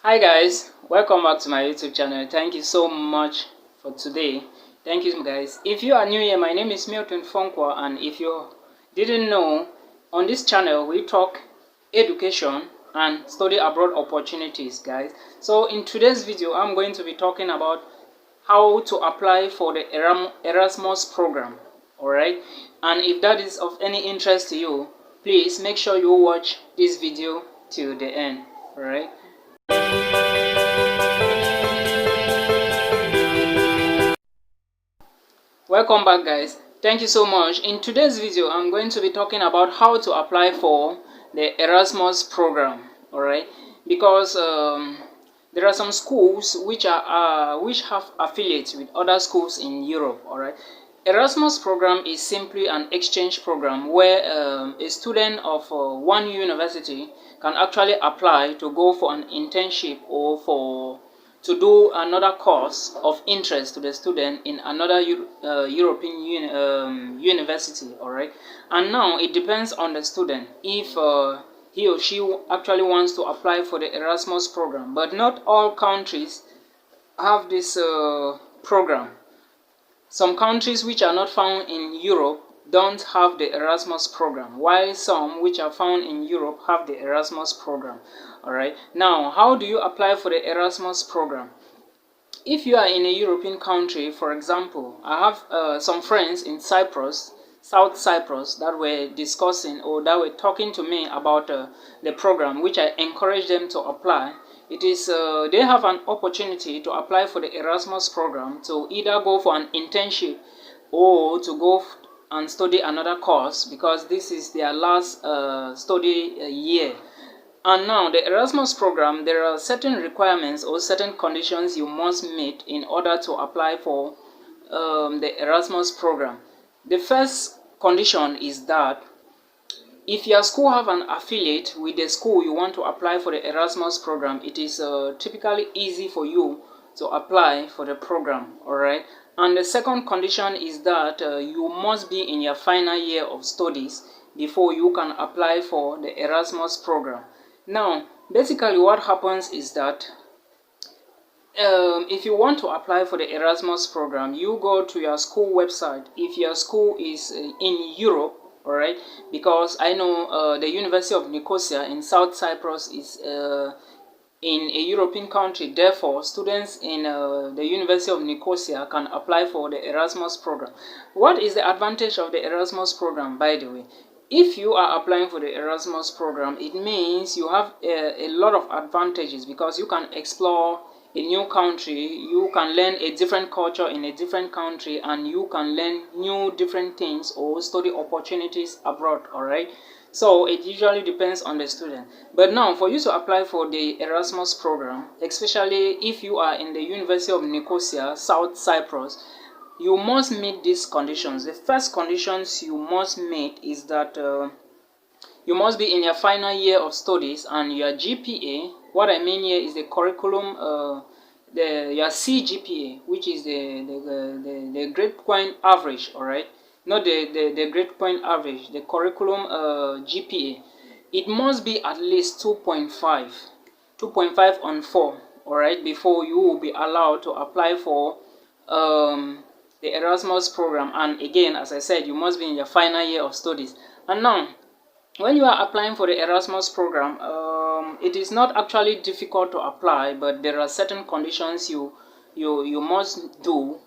Hi guys, welcome back to my YouTube channel. Thank you so much for today. Thank you guys. If you are new here, my name is Milton Fonkwa, and if you didn't know, on this channel we talk education and study abroad opportunities, guys. So in today's video, I'm going to be talking about how to apply for the Erasmus program. Alright, and if that is of any interest to you, please make sure you watch this video till the end. Alright. Welcome back, guys. Thank you so much. In today's video, I'm going to be talking about how to apply for the Erasmus program. Alright, because there are some schools which have affiliates with other schools in Europe. Alright, Erasmus program is simply an exchange program where a student of one university can actually apply to go for an internship or to do another course of interest to the student in another European university. Alright, and now it depends on the student if he or she actually wants to apply for the Erasmus program. But not all countries have this program. Some countries which are not found in Europe don't have the Erasmus program, while some which are found in Europe have the Erasmus program. Alright, now how do you apply for the Erasmus program? If you are in a European country, for example, I have some friends in Cyprus, South Cyprus, that were discussing or that were talking to me about the program, which I encourage them to apply. It is they have an opportunity to apply for the Erasmus program to either go for an internship or to go and study another course, because this is their last study year. And now the Erasmus program, there are certain requirements or certain conditions you must meet in order to apply for the Erasmus program. The first condition is that if your school have an affiliate with the school you want to apply for the Erasmus program, it is typically easy for you to apply for the program. Alright, and the second condition is that you must be in your final year of studies before you can apply for the Erasmus program. Now, basically what happens is that if you want to apply for the Erasmus program, you go to your school website. If your school is in Europe, alright, because I know the University of Nicosia in South Cyprus is in a European country. Therefore, students in the University of Nicosia can apply for the Erasmus program. What is the advantage of the Erasmus program, by the way? If you are applying for the Erasmus program, it means you have a lot of advantages, because you can explore a new country, you can learn a different culture in a different country, and you can learn new different things or study opportunities abroad. Alright, so it usually depends on the student. But now for you to apply for the Erasmus program, especially if you are in the University of Nicosia, South Cyprus, you must meet these conditions. The first conditions you must meet is that you must be in your final year of studies, and your GPA, what I mean here is the curriculum, your CGPA, which is the grade point average. Alright, not the grade point average, the curriculum GPA. It must be at least 2.5 on 4, alright, before you will be allowed to apply for the Erasmus program. And again, as I said, you must be in your final year of studies. And now, when you are applying for the Erasmus program, it is not actually difficult to apply, but there are certain conditions you must do,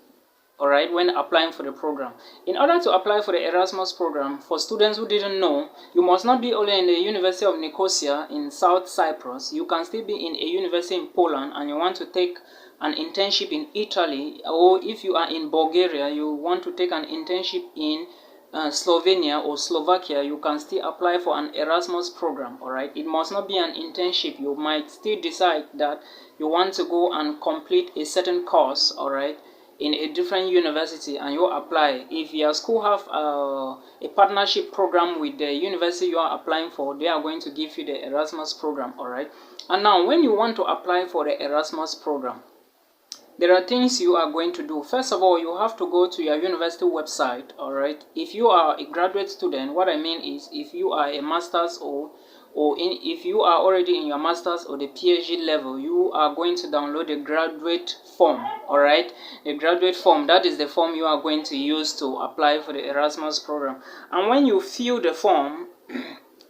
alright, when applying for the program. In order to apply for the Erasmus program, for students who didn't know, you must not be only in the University of Nicosia in South Cyprus. You can still be in a university in Poland and you want to take an internship in Italy, or if you are in Bulgaria, you want to take an internship in Slovenia or Slovakia, you can still apply for an Erasmus program. Alright, it must not be an internship. You might still decide that you want to go and complete a certain course, alright, in a different university, and you apply. If your school have a partnership program with the university you are applying for, they are going to give you the Erasmus program. Alright, and now when you want to apply for the Erasmus program, there are things you are going to do. First of all, you have to go to your university website. Alright, if you are a graduate student, what I mean is if you are a master's or or if you are already in your master's or the PhD level, you are going to download the graduate form. All right, the graduate form, that is the form you are going to use to apply for the Erasmus program. And when you fill the form,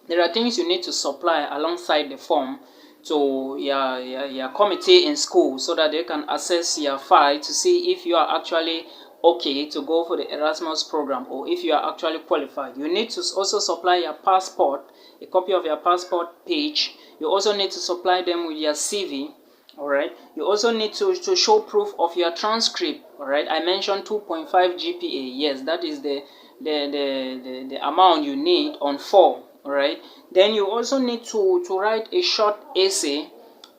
there are things you need to supply alongside the form to your committee in school, so that they can assess your file to see if you are actually okay to go for the Erasmus program, or if you are actually qualified. You need to also supply your passport, a copy of your passport page. You also need to supply them with your CV. All right, you also need to show proof of your transcript. All right, I mentioned 2.5 GPA. Yes, that is the amount you need on 4. All right, then you also need to write a short essay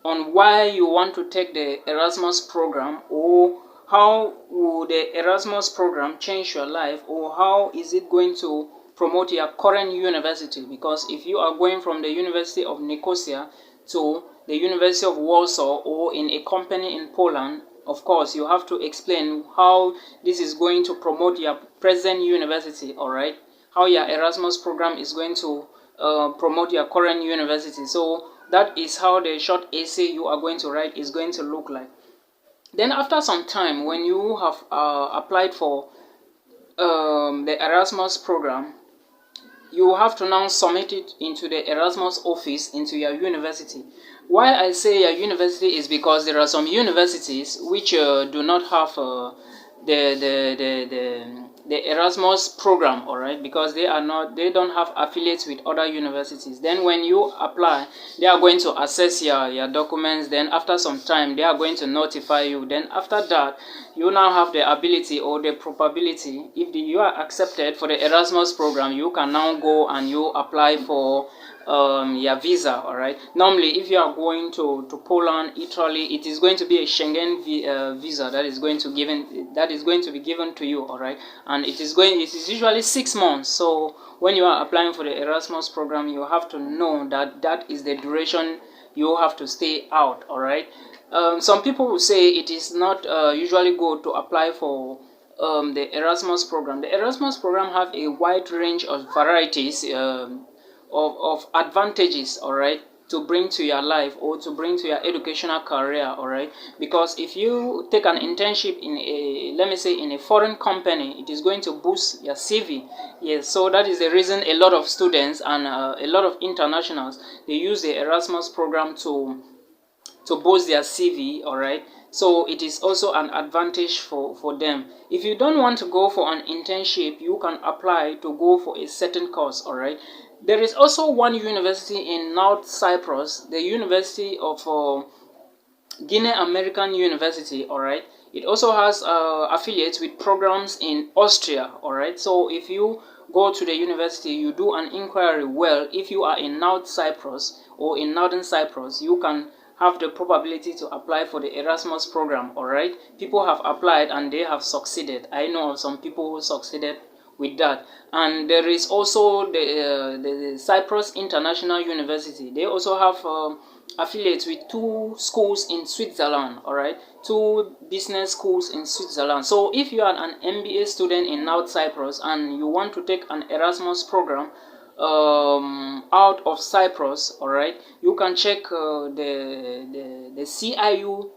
on why you want to take the Erasmus program, or how will the Erasmus program change your life, or how is it going to promote your current university. Because if you are going from the University of Nicosia to the University of Warsaw, or in a company in Poland, of course you have to explain how this is going to promote your present university. All right, how your Erasmus program is going to promote your current university. So that is how the short essay you are going to write is going to look like. Then after some time, when you have applied for the Erasmus program, you have to now submit it into the Erasmus office, into your university. Why I say your university is because there are some universities which do not have the Erasmus program, all right, because they don't have affiliates with other universities. Then when you apply, they are going to assess your documents. Then after some time, they are going to notify you. Then after that, you now have the ability or the probability, if you are accepted for the Erasmus program, you can now go and you apply for your visa. All right, normally if you are going to Poland, Italy, it is going to be a Schengen visa that is going to be given to you. All right, and it is usually 6 months. So when you are applying for the Erasmus program, you have to know that is the duration you have to stay out. All right, some people will say it is not usually good to apply for the Erasmus program. The Erasmus program have a wide range of varieties of advantages, all right, to bring to your life or to bring to your educational career. All right, because if you take an internship in a, let me say, in a foreign company, it is going to boost your CV. Yes, so that is the reason a lot of students and a lot of internationals, they use the Erasmus program to boost their CV. All right, so it is also an advantage for them. If you don't want to go for an internship, you can apply to go for a certain course. All right, there is also one university in North Cyprus, the University of Guinea American University. All right, it also has affiliates with programs in Austria. All right, so if you go to the university, you do an inquiry. Well, if you are in North Cyprus or in Northern Cyprus, you can have the probability to apply for the Erasmus program. All right, people have applied and they have succeeded. I know of some people who succeeded with that. And there is also the Cyprus International University. They also have affiliates with 2 schools in Switzerland. All right, 2 business schools in Switzerland. So if you are an MBA student in North Cyprus and you want to take an Erasmus program out of Cyprus, all right, you can check the CIU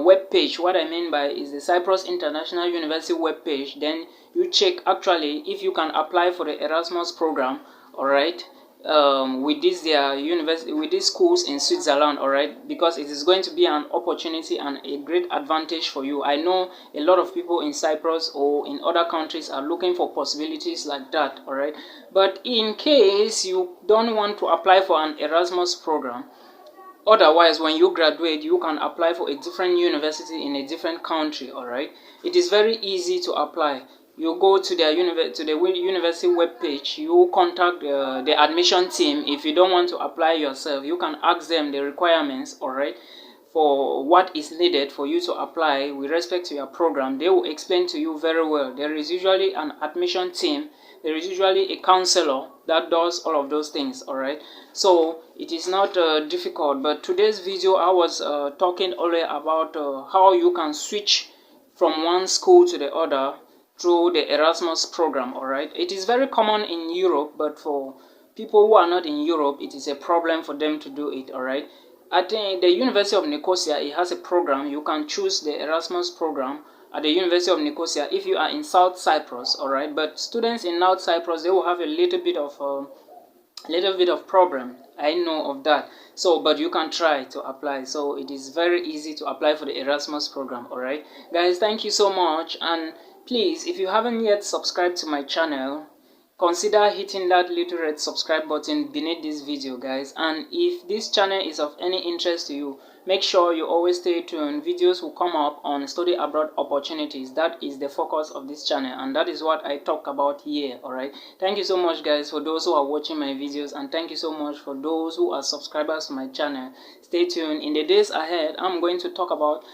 web page. What I mean by is the Cyprus International University web page. Then you check actually if you can apply for the Erasmus program. All right, with these university, with these schools in Switzerland. All right, because it is going to be an opportunity and a great advantage for you. I know a lot of people in Cyprus or in other countries are looking for possibilities like that. All right, but in case you don't want to apply for an Erasmus program, otherwise when you graduate, you can apply for a different university in a different country. All right, it is very easy to apply. You go to the university web page, you contact the admission team. If you don't want to apply yourself, you can ask them the requirements, all right, for what is needed for you to apply with respect to your program. They will explain to you very well. There is usually an admission team, there is usually a counselor that does all of those things. All right, so it is not difficult. But today's video, I was talking earlier about how you can switch from one school to the other through the Erasmus program. All right, it is very common in Europe, but for people who are not in Europe, it is a problem for them to do it, all right? At the University of Nicosia, it has a program. You can choose the Erasmus program at the University of Nicosia if you are in South Cyprus, all right? But students in North Cyprus, they will have a little bit of problem. I know of that. So, but you can try to apply. So it is very easy to apply for the Erasmus program, all right? Guys, thank you so much. And please, if you haven't yet subscribed to my channel, consider hitting that little red subscribe button beneath this video, guys. And if this channel is of any interest to you, make sure you always stay tuned. Videos will come up on study abroad opportunities. That is the focus of this channel, and that is what I talk about here, all right? Thank you so much, guys, for those who are watching my videos, and thank you so much for those who are subscribers to my channel. Stay tuned. In the days ahead, I'm going to talk about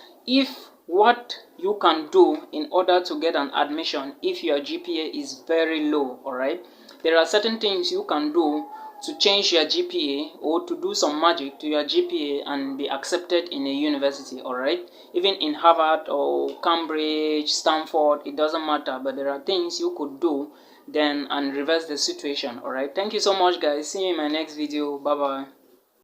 what you can do in order to get an admission if your GPA is very low, all right? There are certain things you can do to change your GPA or to do some magic to your GPA and be accepted in a university, all right? Even in Harvard or Cambridge, Stanford, it doesn't matter, but there are things you could do then and reverse the situation, all right? Thank you so much, guys. See you in my next video. Bye bye.